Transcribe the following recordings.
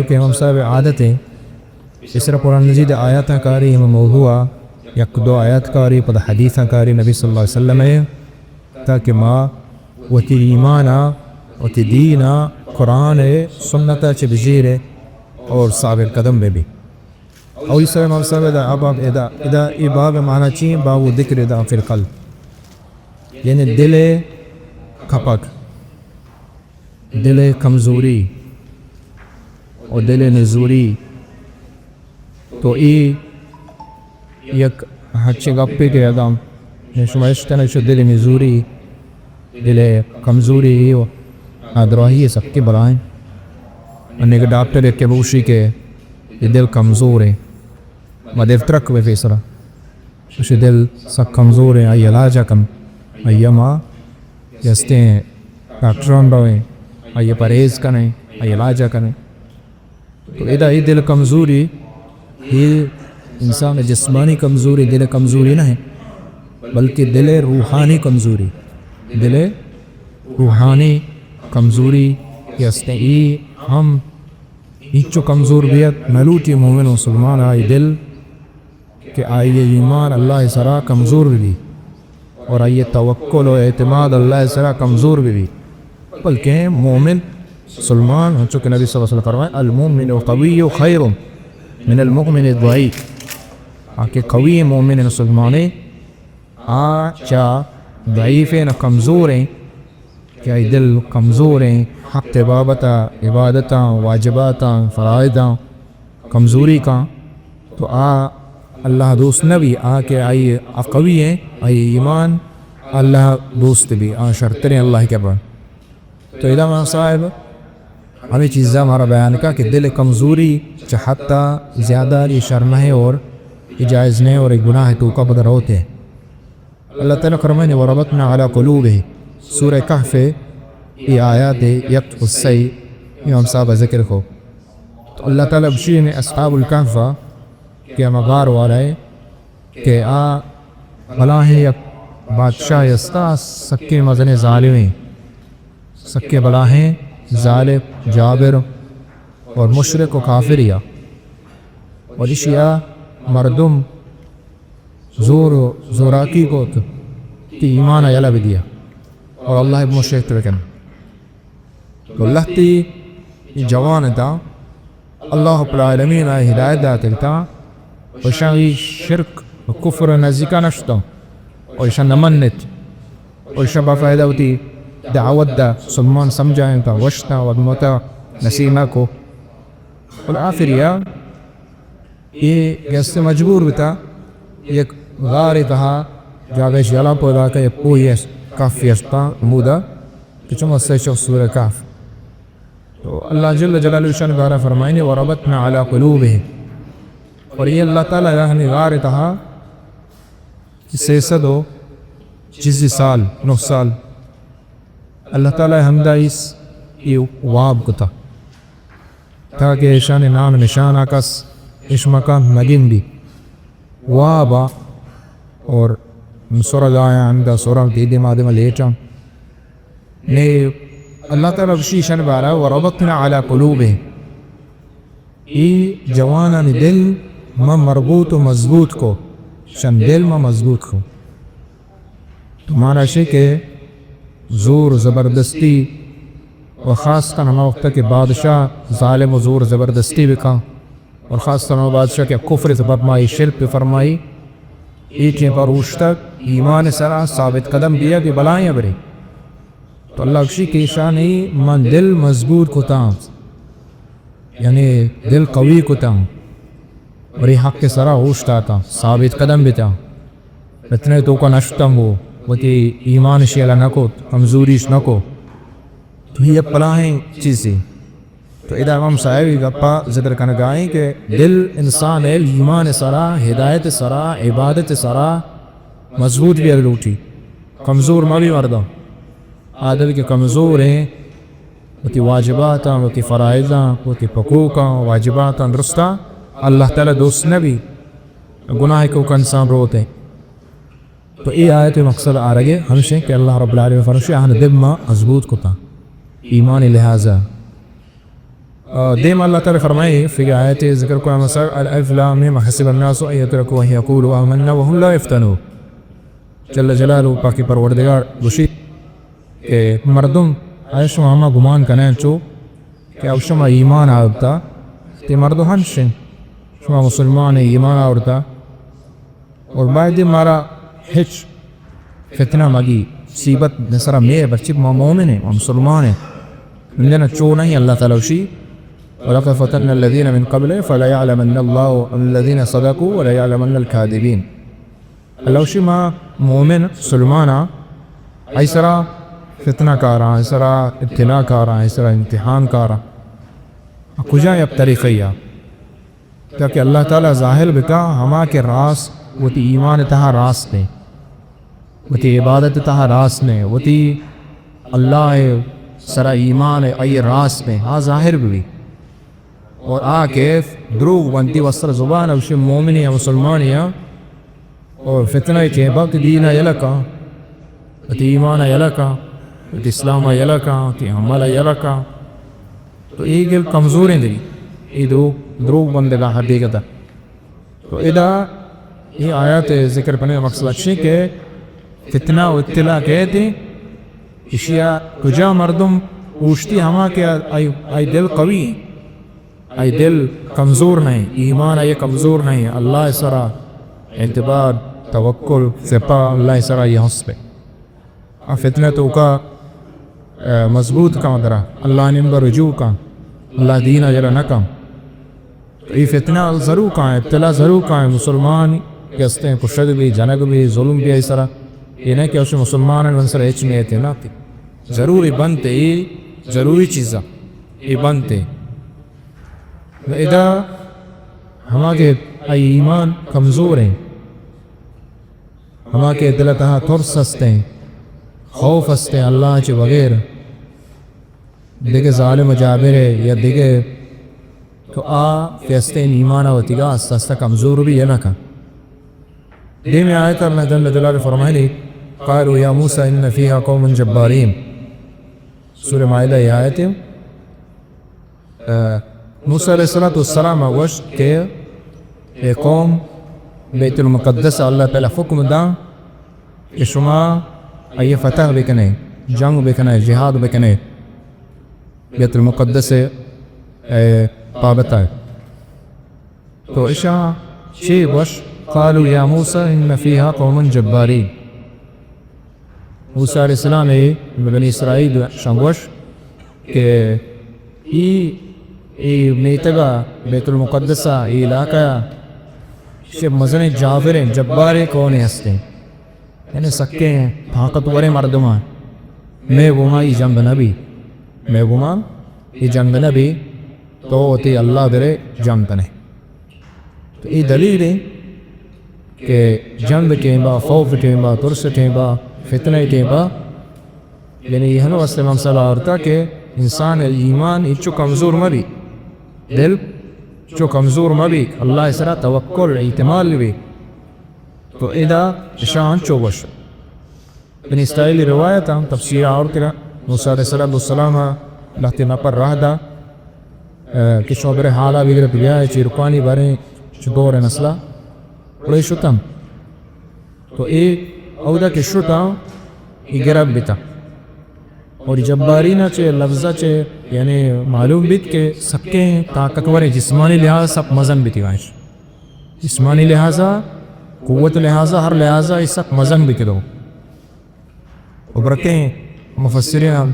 کہ امام صاحب عادت ہے اس طرح قرآن مجید آیات کاری ہم موضوع یک دو آیات کاری پتہ حدیث کاری نبی صلی اللہ علیہ وسلم ہے تاکہ ما وتی ایمانا وتی دینا قرآن سنتا چھ بزیر اور ثابت قدم میں بھی اور اس طرح امام صاحب ادا باب معنی چین باب ذکر ادا فی القلب یعنی دل کھپک دل کمزوری اور دل نزوری تو یک ہچے گپے کے ادم شمشتن شو دل نزوری دل کمزوری ادراہی سب کے بلائیں انہیں کہ ڈاکٹر ایک بوشی کے یہ دل کمزور ہے مدف ترک میں فیصلہ اس دل سب کمزور ہے آئی علاجہ کم آئی ماں جستے ہیں ڈاکٹران روئیں آئی پرہیز کریں آئی علاجہ کریں تو ادا یہ دل کمزوری یہ انسان جسمانی کمزوری دل کمزوری نہ ہے بلکہ دل روحانی کمزوری دل روحانی کمزوری یستے ہم ایچو کمزور بیت ملوٹی مومن و مسلمان آئی دل کہ آئی ایمان اللہ سرا کمزور بھی اور آئی توکل و اعتماد اللہ سرا کمزور بھی بلکہ مومن مسلمان ہو چکے نبی صلی اللہ علیہ وسلم فرمائے المومن قوی خیر من المؤمن الضعیف آکے قوی مومن مسلمانے چا ضعیف ہیں کمزور ہیں کہ آئی دل کمزور ہیں حق بابتا عبادتاں واجباتاں فرائضاں کمزوری کا تو اللہ دوست نبی کہ آئی قوی ہیں آئی ایمان اللہ دوست بھی شرطریں اللہ کے پر تو ادامہ صاحب ہمیں چیزیں ہمارا بیان کا کہ دل کمزوری چاہتا زیادہ یہ شرم ہے اور جائز نہیں اور ایک گناہ تو کا بدر ہوتے ہیں اللہ تعالیٰ فرمائے وربطنا علی قلوبہ سورہ کہف یہ آیات یک حصی امام صاحب ذکر کو تو اللہ تعالیٰ بشیر نے اصحاب الکہف کہ ہم غار والا ہے کہ بلا ہے یک بادشاہ یستا سکے مزن ظالمیں سکے بلا ہیں ظالم جابر اور مشرک و کافریا اور اشیاء مردم زوراکی کو کہ ایمان ایلا بھی دیا اور اللہ مشرک ترکن تو اللہ تی جوان تا اللہ رب العالمین آئی ہدایت داتا اور شاہی شرک و کفر نزدیکا نشتا اور شاہ نمنت اور شاہ باقاعدہ ہوتی دعوت دا سلمان سمجھائیں تا وشتا و موتا نسیمہ کو اور آخریہ یہ گیستے مجبور بتا یک غار تہا جاویش یلا پودا کا یہ پوئی کافی اشتا مودا کہ چم اس سے شخص سورہ کاف تو اللہ جل جلالہ شان غارہ فرمائنے وربطنا علی قلوبہ اور یہ اللہ تعالیٰ یعنی غار تہا 640 سال 9 سال اللہ تعالیٰ حمدہ اس یہ واب کو تھا تاکہ شان نام نشان آکس اس مقام مگن بھی وابا اور سورہ آیا اندہ سورہ دیدے مادمہ لیٹا نے اللہ تعالیٰ بشی شان بارا وربطنا علی قلوبہ یہ جوانا نے دل ما مربوط و مضبوط کو شان دل ما مضبوط کو تمہارا شے کہ زور زبردستی و خاص طور ہمیں وقت کہ بادشاہ ظالم و زور زبردستی بکا اور خاص طور ہمیں بادشاہ کہ کفر سے فرمائی شرک پہ فرمائی ایک پر روش تک ایمان سرا ثابت قدم دیا کہ بلائیں برے تو اللہ کشی کی شانی من دل مضبوط کو تاں یعنی دل قوی کو تاں اور یہ حق کے سرا ہوش تاتا ثابت قدم بھی تاں اتنے تو کا نشتم ہو وہ تی ایمان شیلہ نکو کمزوریش نکو تو یہ پلاہیں چیزیں تو ادھا امام صاحبی گپا ذکر کرنے گائیں کہ دل انسان ہے ایمان سرا ہدایت سرا عبادت سرا مضبوط بھی اگلوٹی کمزور ما بھی مردہ عادل کے کمزور ہیں وہ تی واجباتاں وہ تی فرائضاں وہ تی حقوقاں واجباتاں درستاں اللہ تعالیٰ دوست نبی گناہ کو انسان روتے تو یہ آیت مقصد آ رہے ہمشہ کہ اللہ رب العالمین فرشی آہن دل ما مضبوط کو تا ایمان لہذا دیم اللہ تعالیٰ فرمائے فی آیت ذکر کو مثلا الف لام میم حسب الناس ان یترکوا ان یقولوا آمنا وهم لا یفتنون. جل جلالہ پاکی پروردگار گوشی کہ مردم شما ہما گمان کنیں چو کہ اب شما ایمان آورتا تی مردو ہنشن شما مسلمان ایمان آورتا اور بعد مارا ہچ فتنہ مگی سیبت نصرہ میں بچی مومن ہیں مسلمان ہیں لنا چو نہیں اللہ تعالیٰ وشی وَلَقَدْ فَتَنَّا الَّذِينَ مِن قَبْلِهِمْ فَلَيَعْلَمَنَّ اللَّهُ الَّذِينَ صَدَقُوا وَلَيَعْلَمَنَّ الْكَاذِبِينَ. اللہ وشی ما مومن سلمانا ایسرا فتنہ کارا ایسرا ابتلاء کارا ایسرا امتحان کارا کجا اب طریقیہ تاکہ اللہ تعالیٰ ظاہر بکا ہما کے راس وہ تی ایمان تہا راس نے وہ تی عبادت تہا راس نے وہ تی اللہ سرا ایمان ای راس میں ہاں ظاہر بھی اور آکے دروغ بنتی وصر زبان اوشی مومنی یا مسلمانی اور فتنہ چیبا تی دین یلکا تی ایمان یلکا تی اسلام یلکا تی عمل یلکا تو یہ گل کمزور ہیں دی یہ دروغ بندگا حقیقت. تو ادا یہ آیات ذکر پنے مقصد اچھی کہ فتنہ و اطلاع کہتے اشیاء کجا مردم اوشتی ہما کہ آئی دل قوی آئی دل کمزور نہیں ایمان آئی کمزور نہیں اللہ سرا اعتبار توکل سپا اللہ سرا یہ حسب فتنہ تو کا مضبوط کا مدرہ اللہ نمبر رجوع کا اللہ دین اجرہ نکم. یہ فتنہ ضرور کا ہے ابتلاء ضرور کا ہے مسلمان کہستے ہیں کشد بھی جنگ بھی ظلم بھی ایسا یہ نہیں کہ اسے مسلمان ہیں انسر ایچ میں اعتنا تھی ضروری بنتے یہ ضروری چیزاں یہ بنتے ادا ہما کے ایمان کمزور ہیں ہما کے دلتہا ترس ہستے ہیں خوف ہستے ہیں اللہ چے وغیر دیکھے ظالم جابر ہے یا دیکھے تو فیستے ایمان ہوتی گا ہستا کمزور بھی ہے نہ کھا دے میں آیت اللہ جل جلالہ فرمائے لی قالوا یا موسیٰ ان فیہا قوم جبارین سورہ مائدہ یہ آیت ہے. موسیٰ علیہ السلام وش کہ اے قوم بیت المقدس اللہ تعالیٰ حکم دا کہ شما ای فتح بکنے جنگ بکنے جہاد بکنے بیت المقدس پابتا ہے. تو اشاء چی وش قالوا یا موسیٰ ان فیہا قوم جبارین موسیٰ علیہ السلام بنی اسرائیل شنگوش کہ ای میتگا بیت المقدسہ ای علاقہ شب مزن جابر ہیں جبارے کونے ہستے ہیں یعنی سکے ہیں طاقتور مردمان میں گما ای جنگ نبی میں گما ای جنگ نبی تو تی اللہ برے جنگ کنے. تو ای دلیل ہے کہ جنگ ٹیمبا خوف ٹیمبا ترس ٹیمبا فتنہ ٹیمبا یعنی یہ ہنو اصل مسئلہ ہوتا کہ انسان ایمان چو کمزور مبی دل چو کمزور مبی اللہ اسرا توکل اعتماد بھی تو ادا شان چو بش بنی اسرائیل روایت ہم تفسیر اور کرا موسیٰ علیہ السلام اللہ تینا پر راہ دا کہ شعبر حالا بگر بگیا ہے چی رکانی باریں چو دور نسلہ بڑے شتم تو اودا کے شتا ای گرب بیتا اور جبارینہ چے لفظہ چے یعنی معلوم بیت کہ سب کے طاقتور جسمانی لحاظ سب مزن بیتی گائش جسمانی لحاظہ قوت لحاظہ ہر لحاظہ اس سب مزن بیتی دو. وبرکیں مفسرین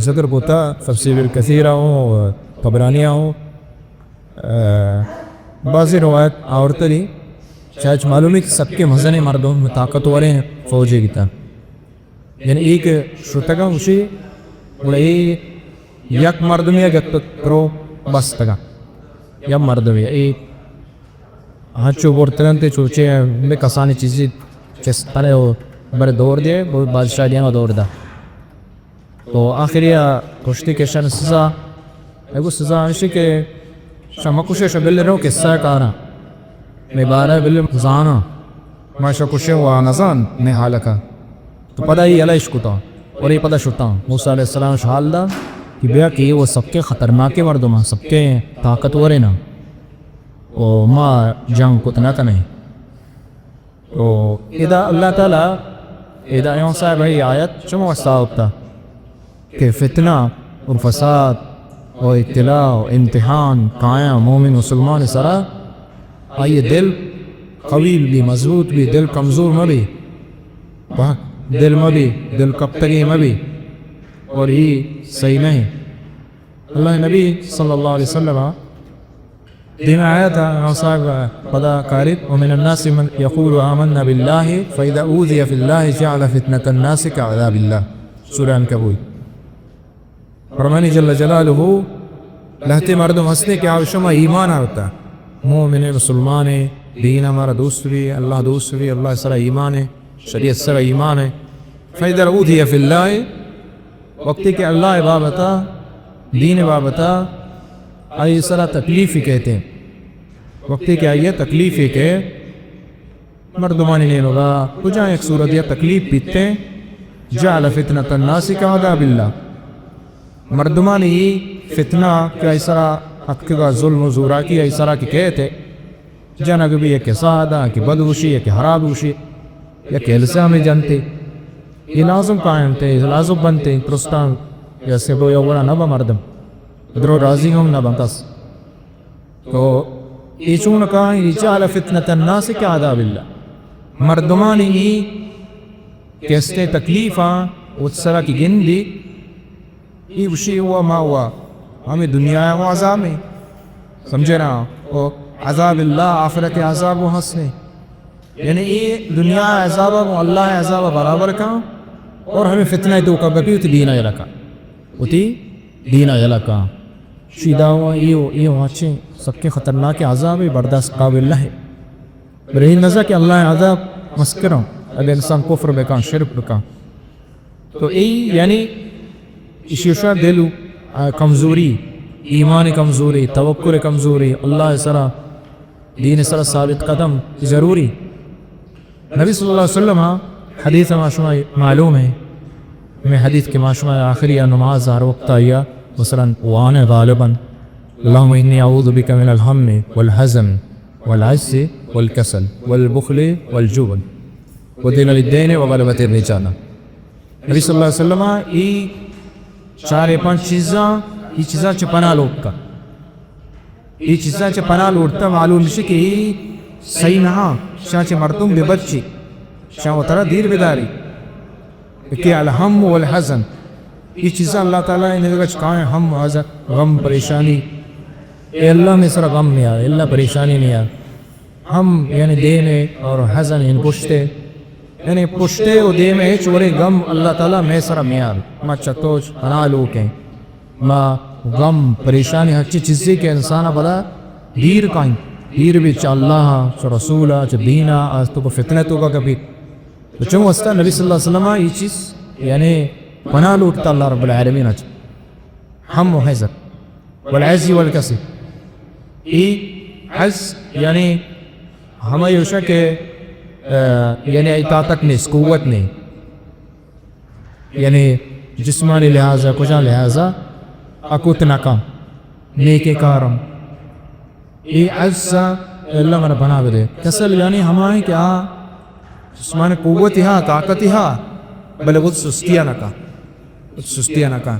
ذکر کوتا تفسیر کثیرہ ہوں طبرانیہ ہوں بعضی روایت آورتری شاید معلوم ہے کہ سب کے مزن مردوں میں طاقتور ہیں فوجی کی طرح یعنی ایک شرطگا اسی بڑے یک مردمی ہے گت کرو بس تگا یا مردمی ہے ہاتھ چو بورترن تے چوچے میں کسانی چیزی چیز پڑے ہو بڑے دور دے وہ بادشاہ دیاں دور دا. تو آخری کشتی کے شن سزا ایگو سزا ہنشی کہ شما کشے شبیل رو قصہ کارا میں بارہ بل زانا ماشا کشے ہوا نزان میں حالکا تو پدا ہی علیہ شکتا اور یہ پدا شتا موسیٰ علیہ السلام شحال دا کہ بیا کہ وہ سب کے خطرناک مردم سب کے طاقتور نا وہ ما جنگ کتنا نہیں تو اذا اللہ تعالیٰ اذا یوں صاحب ہے آیت چمو استعوبتا کہ فتنہ اور فساد اور اطلاع و امتحان قائم مومن مسلمان سرا آئیے دل قویل بھی مضبوط بھی دل کمزور میں بھی دل میں بھی دل کبتگی میں بھی اور یہ صحیح نہیں. اللہ نبی صلی اللہ علیہ وسلم دین آیا تھا صاحب پدا قارب ومن الناس من يقول آمنا بالله فإذا أوذي في الله جعل فتنة الناس كعذاب الله سورہ عنکبوت. فرمانی جل جلالہ لہتے مردم ہنسنے کے آوشما ایمان آتا مومن مسلمان دین ہمارا دوست بھی اللہ دوست بھی اللہ سر ایمان ہے شریعت سر ایمان ہے. فإذا أوذي في الله وقتی کہ اللہ بابتا دین بابتا آئی سرا تکلیفی کہتے ہیں وقتی کہ آئیے تکلیفی کہ مردمانی نہیں ہوگا کجا ایک صورت یا تکلیف پیتے جعل فتنة الناس كعذاب الله مردمانی فتنہ کہ ایسرا حق کا ظلم و زورا کی ایسرا کی کہتے جنگ بھی ایک سادہ کہ بدوشی ایک حراب ہوشی یا کہ السا میں جنتے یہ لازم قائم تھے لازم بنتے پرستان جیسے وہ یوگنا نبا مردم درو راضی ہم نبا کس تو ایچون کہا جعل فتنة الناس كعذاب الله مردمانی کیستے تکلیفاں اتسرا کی گندی یہ وشی ہوا ما ہوا ہمیں دنیا و عذاب میں سمجھے نا وہ عذاب اللہ آخرت عذاب و حسنے یعنی یہ دنیا عذاب و اللہ عذاب برابر کا اور ہمیں فتنہ تو کبھی اتی دینہ یلکا اتی دینہ یلکا شیدہ ہوا یہ واچے سب کے خطرناک عذاب برداشت قابل ہے برہی نظر کہ اللہ عذاب مسکروں اگر انسان کفر بکا شرک بکا تو یعنی اشیشہ دلو کمزوری ایمان کمزوری توکل کمزوری اللہ سرا دین سرا ثابت قدم ضروری. نبی صلی اللہ علیہ وسلم حدیث معشومہ معلوم ہے میں حدیث کے معشومہ آخری نماز ہر وقت آیا مثلا وان غالبا اللہم انی اعوذ بک من الہم والحزن والعجز والکسل والبخل والجبن ودین الدین وغلبت الرجال. نبی صلی اللہ علیہ وسلم ای چارے پانچ چیزاں یہ چیزاں پناہ لوٹ کا یہ چیزاں پناہ لوٹتا معلوم ہے کہ صحیح نہا شاہ مرتم بے بچی شاہ وطرہ دیر بیداری کہ الہم والحزن یہ چیزاں اللہ تعالیٰ نے دیکھا چکائیں ہم حزن غم پریشانی اے اللہ میں سر غم نہیں آ اللہ پریشانی نہیں آ ہم یعنی دے میں اور حزن ان پشتے یعنی پشتے و دے میں چورے غم اللہ تعالیٰ میں سر میار ما چتوچ پناہ لوکیں ما غم پریشانی ہچی چیزیں کہ انسانہ بلا دیر کائیں دیر بھی چا اللہ چا رسولہ چا دینہ آج تو کو فتنہ تو کا کبھی تو چون وستا نبی صلی اللہ علیہ وسلم یہ چیز یعنی پناہ لوٹتا اللہ رب العالمین اچھا ہم و حضر والعزی والکسی یہ عز یعنی ہمیں یوشا کہ یعنی طاقت نہیں قوت نہیں یعنی جسمانی لحاظہ کجا لحاظہ اکوت ناکام نیک کارم یہ عزا اللہ منہ بنا بدے کسل یعنی ہمائیں کہ جسمانی قوت ہاں طاقت ہاں بلے وہ سستیاں نکا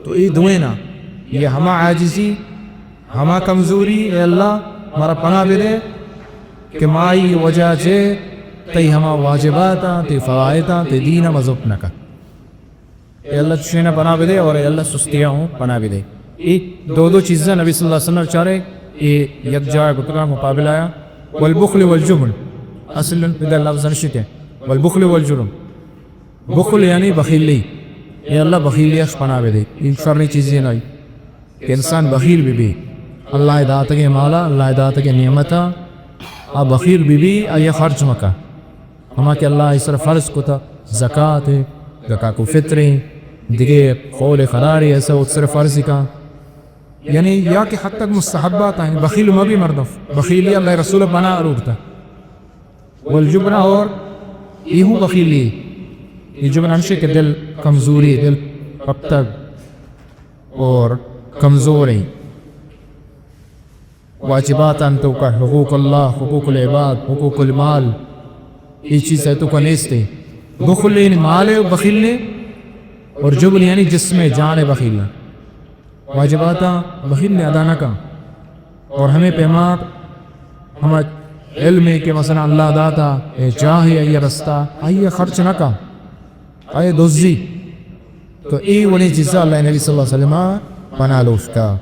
تو یہ دوینا یہ ہما عاجزی ہما کمزوری اے اللہ ہمارا پناہ بدے کہ مائی وجہ چھے تی ہما واجباتا تی فوائتا تی دینہ مذہب نکا اے اللہ تشینہ پناہ بدے اور اے اللہ سستیاں ہوں پناہ بدے. یہ دو چیزیں نبی صلی اللہ علیہ وسلم چاہ رہے یہ یک جائے بکرہ مقابل آیا والبخل والجبن اصل بدر لفظ نشک ہے والبخل والجرم بخل یعنی بخیلی اے اللہ بخیلیش پناہ بدے ان شرنی چیزیں نہیں کہ انسان بخیل بھی اللہ ہدایت کے مالا اللہ ہدایت کے نعمتا آپ بخیل بھی آئیے خرچ مکا ہما کہ اللہ اس طرح فرض کو تھا زکاة ہے زکاة کو فطریں دیگے قول قراری ایسا اس طرح فرض کا یعنی یا کہ حد تک مستحبات ہیں بخیل میں بھی مردف بخیلی اللہ رسول بنا روکتا والجبنہ اور یہ ہوں بخیلی یہ جبن انشے کہ دل کمزوری دل اب تک اور کمزوری واجبات انتو کا حقوق اللہ حقوق العباد حقوق المال یہ چیز ہے تو کا نیستے بخل یعنی مال بخیلنے اور جبل یعنی جسم جان بخیلنا واجبات بخیلنے ادا نہ کا اور ہمیں پیمات ہم علم ہے کہ مثلا اللہ داتا اے چاہے یہ رستہ آئیے خرچ نہ کا آئے دوزی تو ای ولی چیزا اللہ نبی صلی اللہ علیہ وسلم پناہ لو اس کا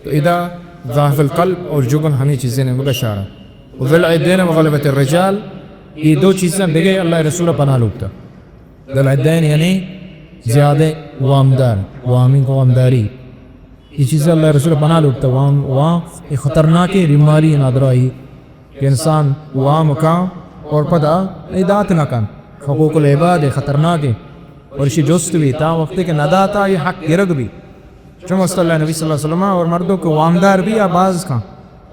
تو اذا ضعف القلب اور جبن ہمیں چیزیں مبشارہ وذل عدین وغلبت الرجال یہ دو چیزیں بگئے اللہ رسول پناہ لوگتا ذل عدین یعنی زیادہ وامدار وامین کو وامداری یہ چیزیں اللہ رسول پناہ لوگتا وام ایک خطرناک بیماری نادرائی کہ انسان وام کام اور پدا ادات نہ کن حقوق العباد خطرناک اور اسی جست بھی تا وقت کہ نداتا یہ حق گرگ بھی چونکہ صلی اللہ نبی صلی اللہ علیہ وسلم اور مردوں کو وامدار بھی آباز کا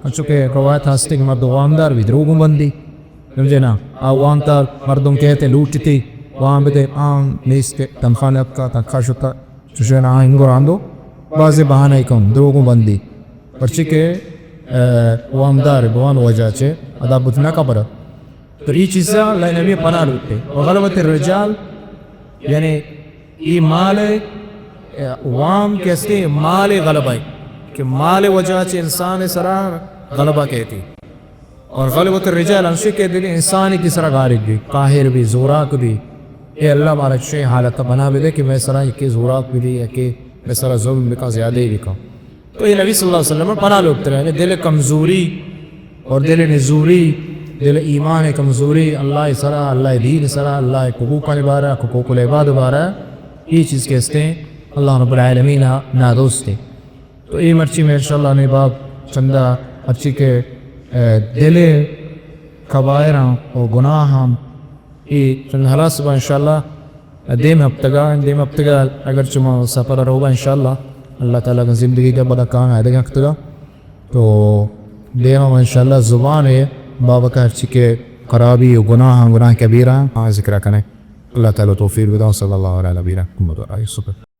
چونکہ روایت ہستے کہ مردوں وامدار بھی دروگوں بندی سمجھے نا وامتا مردوں کہتے لوٹتے وام بدے عام نیستے تنخواہ اب کا تنخواہ شتا چوشے نا ہنگو راندو بعض بہانہ کن دروگوں بندی پرچہ کہ وامدار بوان وجہ چھے ادا بتنا کا پڑا تو یہ چیزیں اللہ نبی پناہ لوٹتے وغلبت الرجال یعنی یہ مال وام کہتے مال غلبہ کہ مال وجہ چھے انسان سرا غلبہ کہتی اور غلبت الرجال انشی کہتے ہیں انسانی کی سرا غارب بھی قاہر بھی زوراک بھی اے اللہ مارا شے حالت بنا بھی دے کہ میں سرا ایک زوراک بھی دی یا کہ میں سرا ظلم بکا زیادہ ہی بکا تو یہ نبی صلی اللہ علیہ وسلم پناہ لوگتے ہیں دل کمزوری اور دل نزوری دل ایمان کمزوری اللہ سرا اللہ دین سرا اللہ حقوق العبادہ حقوق العباد بارہ یہ چیز کہتے ہیں اللہ رب العالمین نادوست ہے تو یہ مرچی میں انشاءاللہ نے باب چندہ اچھی کے دل کبائرہ اور گناہ یہ چند حلاس با انشاءاللہ دیم ہفتگا اگر چما سفر رہو با انشاءاللہ اللہ تعالیٰ کا زندگی کا بڑا کام ہے دیکھا ہفتگا تو دیم انشاءاللہ زبان ہے بابا کا اچھی کے خرابی و گناہ کبیرہ ذکرہ کریں اللہ تعالیٰ توفیق بدا صلی اللہ علیہ وسلم